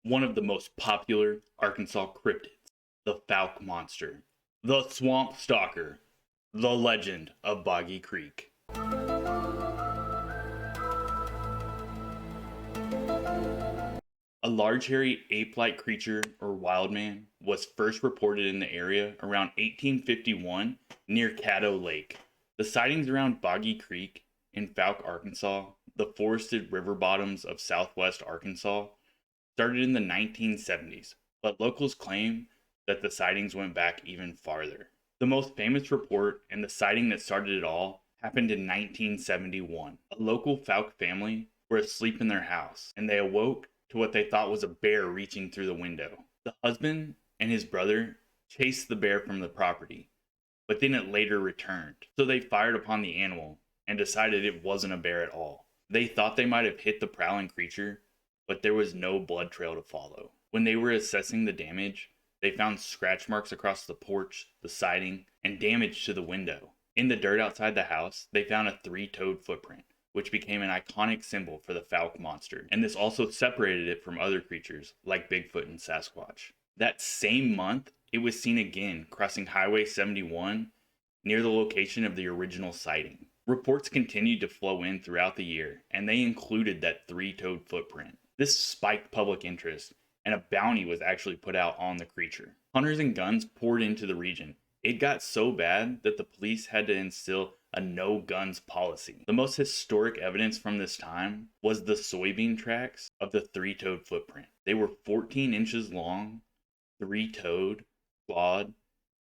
one of the most popular Arkansas cryptids, the Fouke Monster, the Swamp Stalker, the Legend of Boggy Creek. A large hairy ape-like creature, or wildman, was first reported in the area around 1851 near Caddo Lake. The sightings around Boggy Creek in Fouke, Arkansas, the forested river bottoms of southwest Arkansas, started in the 1970s, but locals claim that the sightings went back even farther. The most famous report and the sighting that started it all happened in 1971. A local Fouke family were asleep in their house, and they awoke to what they thought was a bear reaching through the window. The husband and his brother chased the bear from the property, but then it later returned. So they fired upon the animal and decided it wasn't a bear at all. They thought they might have hit the prowling creature, but there was no blood trail to follow. When they were assessing the damage, they found scratch marks across the porch, the siding, and damage to the window. In the dirt outside the house, they found a three-toed footprint, which became an iconic symbol for the Fouke monster, and this also separated it from other creatures like Bigfoot and Sasquatch. That same month, it was seen again crossing Highway 71 near the location of the original sighting. Reports continued to flow in throughout the year, and they included that three-toed footprint. This spiked public interest, and a bounty was actually put out on the creature. Hunters and guns poured into the region. It got so bad that the police had to instill a no guns policy. The most historic evidence from this time was the soybean tracks of the three-toed footprint. They were 14 inches long, three-toed, clawed,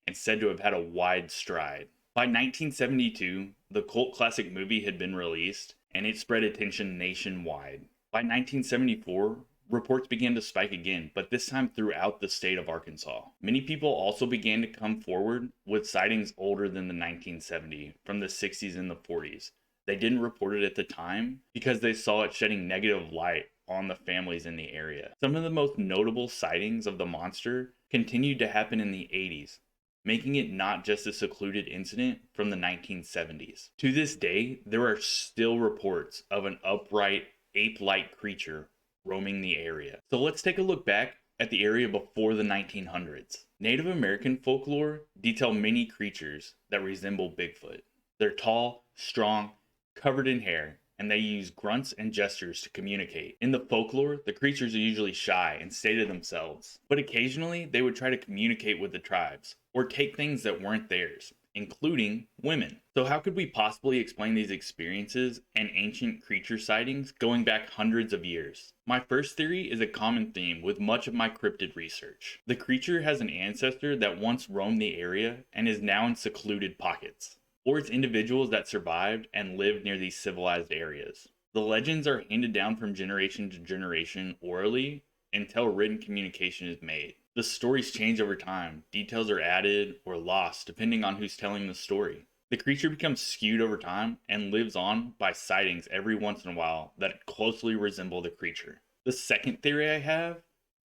and said to have had a wide stride. By 1972, the cult classic movie had been released, and it spread attention nationwide. By 1974, reports began to spike again, but this time throughout the state of Arkansas. Many people also began to come forward with sightings older than the 1970, from the 60s and the 40s. They didn't report it at the time because they saw it shedding negative light on the families in the area. Some of the most notable sightings of the monster continued to happen in the 80s, making it not just a secluded incident from the 1970s. To this day, there are still reports of an upright, ape-like creature roaming the area. So let's take a look back at the area before the 1900s. Native American folklore detail many creatures that resemble Bigfoot. They're tall, strong, covered in hair, and they use grunts and gestures to communicate. In the folklore, the creatures are usually shy and stay to themselves, but occasionally they would try to communicate with the tribes or take things that weren't theirs, including women. So how could we possibly explain these experiences and ancient creature sightings going back hundreds of years? My first theory is a common theme with much of my cryptid research. The creature has an ancestor that once roamed the area and is now in secluded pockets, or it's individuals that survived and lived near these civilized areas. The legends are handed down from generation to generation orally until written communication is made. The stories change over time. Details are added or lost depending on who's telling the story. The creature becomes skewed over time and lives on by sightings every once in a while that closely resemble the creature. The second theory I have,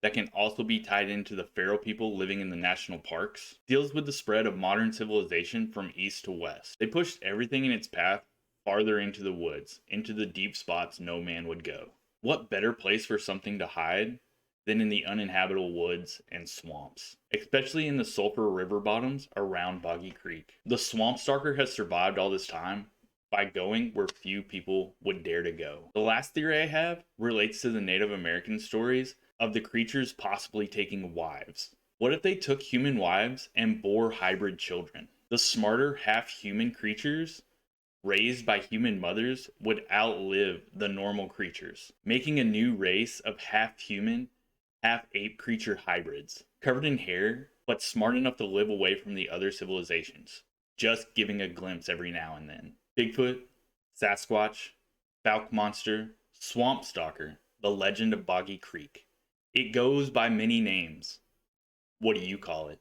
that can also be tied into the feral people living in the national parks, deals with the spread of modern civilization from east to west. They pushed everything in its path farther into the woods, into the deep spots no man would go. What better place for something to hide than in the uninhabitable woods and swamps, especially in the sulfur river bottoms around Boggy Creek. The swamp stalker has survived all this time by going where few people would dare to go. The last theory I have relates to the Native American stories of the creatures possibly taking wives. What if they took human wives and bore hybrid children? The smarter half-human creatures raised by human mothers would outlive the normal creatures, making a new race of half-human, half-ape creature hybrids, covered in hair, but smart enough to live away from the other civilizations, just giving a glimpse every now and then. Bigfoot, Sasquatch, Fouke Monster, Swamp Stalker, the Legend of Boggy Creek. It goes by many names. What do you call it?